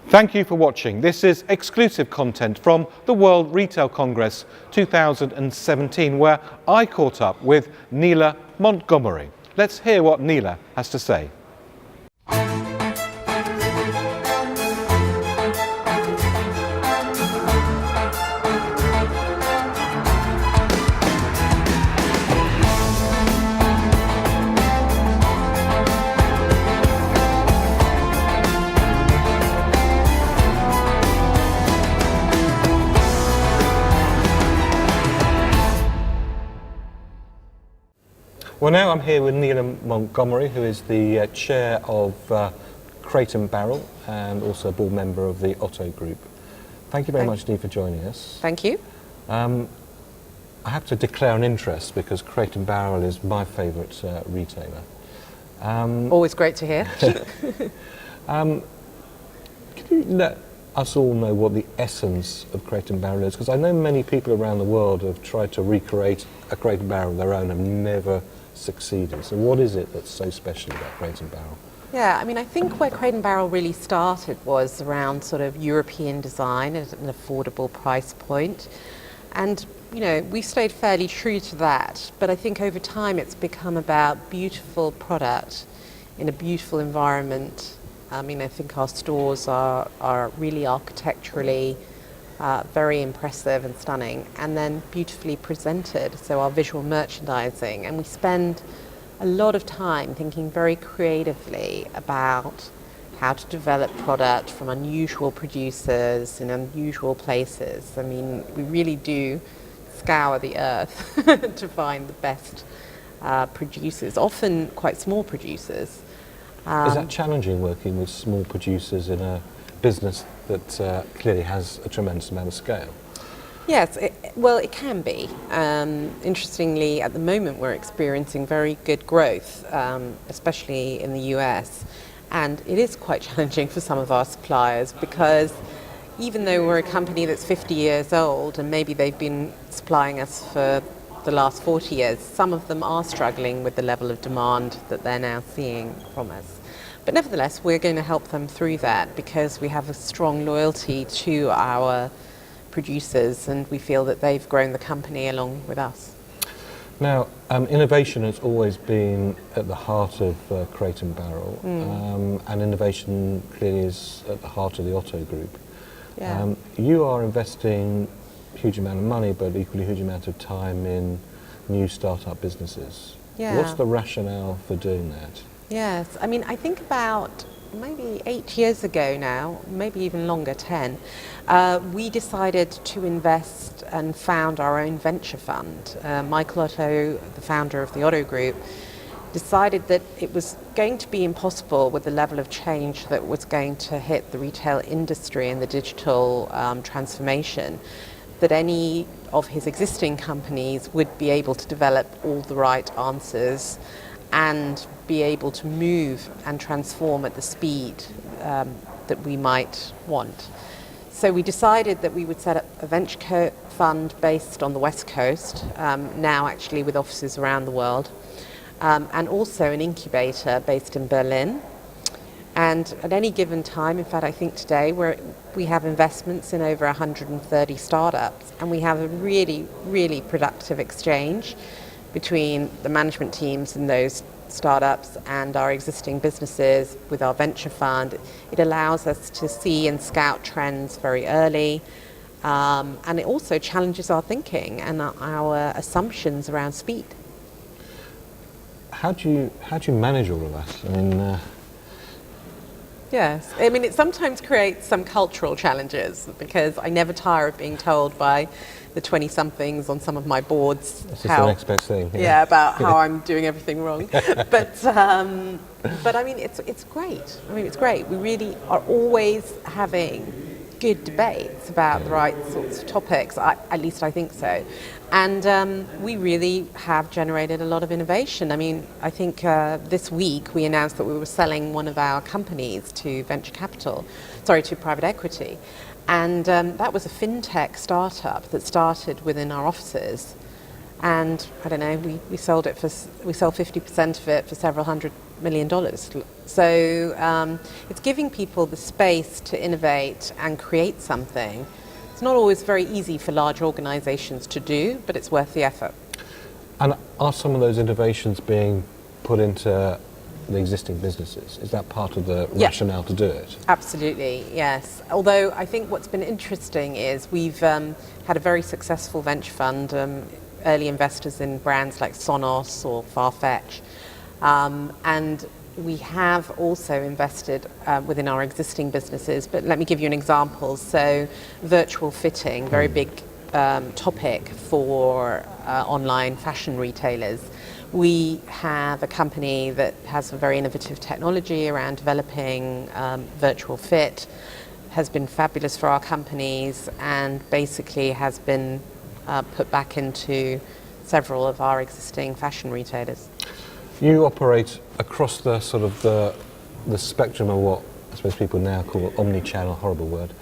Thank you for watching. This is exclusive content from the World Retail Congress 2017, where I caught up with Neela Montgomery. Let's hear what Neela has to say. Well, now I'm here with Neela Montgomery, who is the chair of Crate & Barrel and also a board member of the Otto Group. Thank you very much, Neela, for joining us. Thank you. I have to declare an interest because Crate & Barrel is my favourite retailer. Always great to hear. Can you let us all know what the essence of Crate & Barrel is? Because I know many people around the world have tried to recreate a Crate & Barrel of their own and have never succeeded. So what is it that's so special about Crate & Barrel? Yeah, I mean, I think where Crate & Barrel really started was around sort of European design at an affordable price point. And, you know, we stayed fairly true to that. But I think over time it's become about beautiful product in a beautiful environment. I mean, I think our stores are really architecturally very impressive and stunning, and then beautifully presented, so our visual merchandising. And we spend a lot of time thinking very creatively about how to develop product from unusual producers in unusual places. I mean, we really do scour the earth to find the best producers, often quite small producers. Is that challenging, working with small producers in a business that clearly has a tremendous amount of scale? Yes, well, it can be. Interestingly, at the moment we're experiencing very good growth, especially in the US, and it is quite challenging for some of our suppliers because even though we're a company that's 50 years old and maybe they've been supplying us for the last 40 years, some of them are struggling with the level of demand that they're now seeing from us. But nevertheless, we're going to help them through that because we have a strong loyalty to our producers and we feel that they've grown the company along with us. Now, innovation has always been at the heart of Crate & Barrel, and innovation clearly is at the heart of the Otto Group. Yeah. You are investing a huge amount of money, but equally a huge amount of time in new startup businesses. Yeah. What's the rationale for doing that? Yes, I mean, I think about maybe 8 years ago now, maybe even longer, 10, we decided to invest and found our own venture fund. Michael Otto, the founder of the Otto Group, decided that it was going to be impossible with the level of change that was going to hit the retail industry and the digital transformation, that any of his existing companies would be able to develop all the right answers and be able to move and transform at the speed that we might want. So we decided that we would set up a venture fund based on the West Coast, now actually with offices around the world, and also an incubator based in Berlin. And at any given time, in fact I think today we have investments in over 130 startups, and we have a really, really productive exchange between the management teams in those startups and our existing businesses with our venture fund. It allows us to see and scout trends very early, and it also challenges our thinking and our assumptions around speed. How do you manage all of that? I mean, Yes, I mean, it sometimes creates some cultural challenges because I never tire of being told by the 20-somethings on some of my boards that's just the next best thing. Yeah, about how I'm doing everything wrong. But I mean, it's great. I mean, it's great. We really are always having good debates about the right sorts of topics. At least I think so. And we really have generated a lot of innovation. I mean, I think this week we announced that we were selling one of our companies to to private equity. And that was a fintech startup that started within our offices. And I don't know, we sell 50% of it for several $100 million. So it's giving people the space to innovate and create something. It's not always very easy for large organizations to do, but it's worth the effort. And are some of those innovations being put into the existing businesses? Is that part of the rationale to do it? Absolutely, yes. Although I think what's been interesting is we've had a very successful venture fund, early investors in brands like Sonos or Farfetch, and we have also invested within our existing businesses. But let me give you an example. So virtual fitting, very big topic for online fashion retailers. We have a company that has a very innovative technology around developing virtual fit, has been fabulous for our companies, and basically has been put back into several of our existing fashion retailers. You operate across the sort of the spectrum of what I suppose people now call omni-channel, horrible word.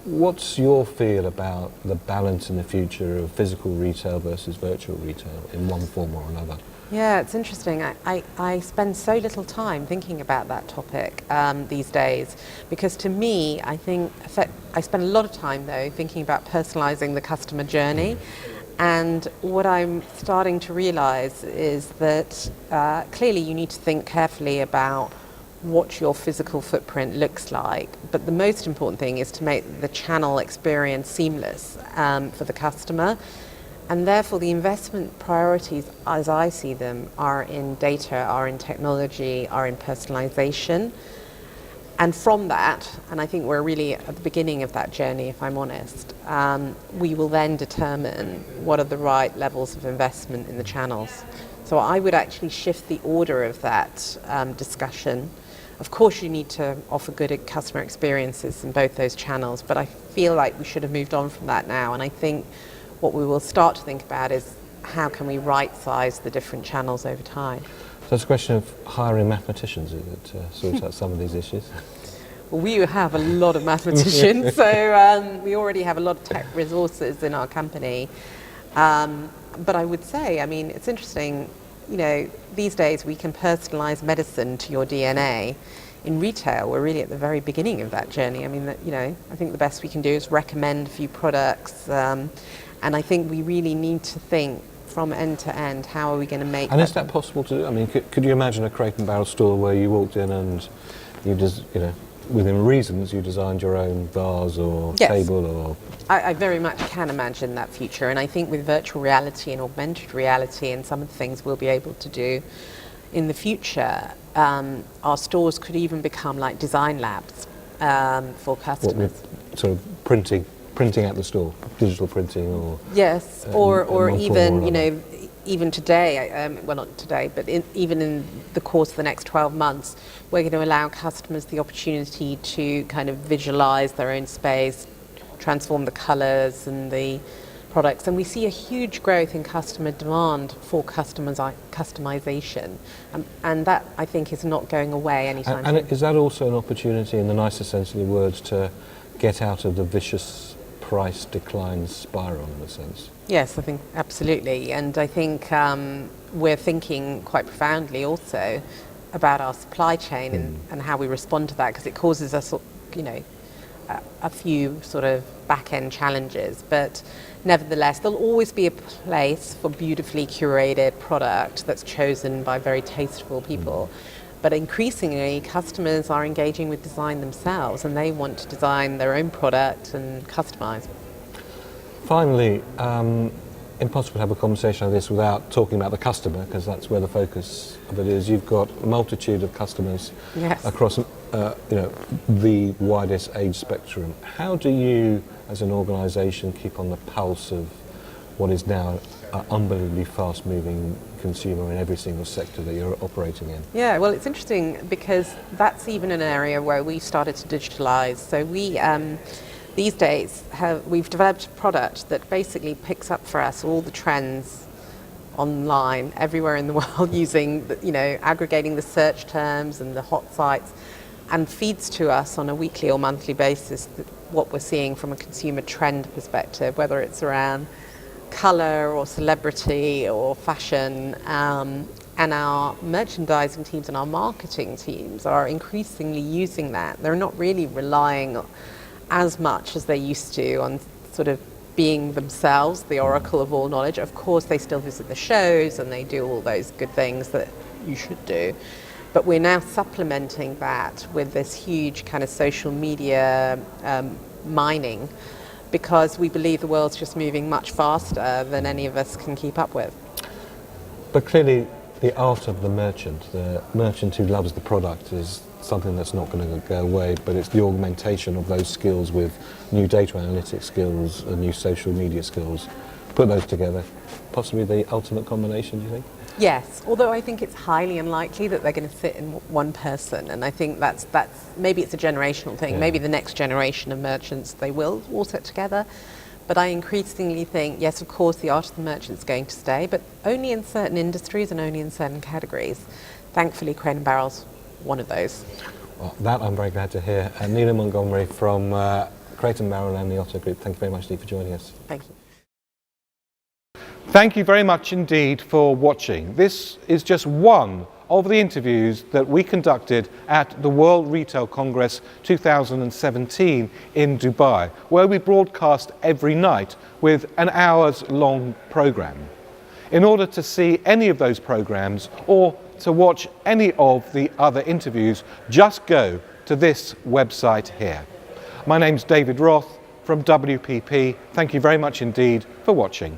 What's your feel about the balance in the future of physical retail versus virtual retail in one form or another? Yeah, it's interesting. I spend so little time thinking about that topic these days, because to me, I think I spend a lot of time though thinking about personalizing the customer journey. And what I'm starting to realize is that clearly you need to think carefully about what your physical footprint looks like, but the most important thing is to make the channel experience seamless for the customer. And therefore the investment priorities, as I see them, are in data, are in technology, are in personalization. And from that, and I think we're really at the beginning of that journey, if I'm honest, we will then determine what are the right levels of investment in the channels. So I would actually shift the order of that discussion. Of course, you need to offer good customer experiences in both those channels, but I feel like we should have moved on from that now. And I think what we will start to think about is how can we right-size the different channels over time. So it's a question of hiring mathematicians, is it, to sort out some of these issues? Well, we have a lot of mathematicians, so we already have a lot of tech resources in our company. But I would say, I mean, it's interesting, you know, these days we can personalize medicine to your DNA. In retail, we're really at the very beginning of that journey. I mean, you know, I think the best we can do is recommend a few products, and I think we really need to think from end to end, how are we going to make And is that possible to do? I mean, could you imagine a Crate and Barrel store where you walked in and you just, you know, within reasons, you designed your own vase or table or... I very much can imagine that future, and I think with virtual reality and augmented reality and some of the things we'll be able to do in the future, our stores could even become like design labs for customers. What, with sort of printing at the store, digital printing or... Yes, or even, or you know, even today, well not today, but even in the course of the next 12 months, we're going to allow customers the opportunity to kind of visualize their own space, transform the colors and the products. And we see a huge growth in customer demand for customization. And that, I think, is not going away anytime soon. And is that also an opportunity, in the nicest sense of the words, to get out of the vicious price decline spiral, in a sense? Yes, I think absolutely. And I think we're thinking quite profoundly also about our supply chain and how we respond to that, because it causes us, you know, a few sort of back-end challenges. But nevertheless, there'll always be a place for beautifully curated product that's chosen by very tasteful people. But increasingly, customers are engaging with design themselves, and they want to design their own product and customize. Finally, impossible to have a conversation like this without talking about the customer, because that's where the focus of it is. You've got a multitude of customers across you know, the widest age spectrum. How do you, as an organisation, keep on the pulse of what is now an unbelievably fast-moving consumer in every single sector that you're operating in? Yeah, well, it's interesting because that's even an area where we started to digitalize. So we, these days, we've developed a product that basically picks up for us all the trends online, everywhere in the world, using, you know, aggregating the search terms and the hot sites, and feeds to us on a weekly or monthly basis what we're seeing from a consumer trend perspective, whether it's around colour or celebrity or fashion, And our merchandising teams and our marketing teams are increasingly using that. They're not really relying as much as they used to on sort of being themselves the oracle of all knowledge. Of course, they still visit the shows and they do all those good things that you should do. But we're now supplementing that with this huge kind of social media mining, because we believe the world's just moving much faster than any of us can keep up with. But clearly, the art of the merchant who loves the product, is something that's not going to go away, but it's the augmentation of those skills with new data analytics skills and new social media skills. Put those together, possibly the ultimate combination, do you think? Yes, although I think it's highly unlikely that they're going to sit in one person, and I think that's maybe it's a generational thing. Yeah. Maybe the next generation of merchants, they will all sit together. But I increasingly think, yes, of course, the art of the merchant is going to stay, but only in certain industries and only in certain categories. Thankfully, Crate & Barrel's one of those. Well, that I'm very glad to hear. Neela Montgomery from Crate & Barrel and the Otto Group, thank you very much indeed for joining us. Thank you. Thank you very much indeed for watching. This is just one of the interviews that we conducted at the World Retail Congress 2017 in Dubai, where we broadcast every night with an hours-long program. In order to see any of those programs or to watch any of the other interviews, just go to this website here. My name's David Roth from WPP. Thank you very much indeed for watching.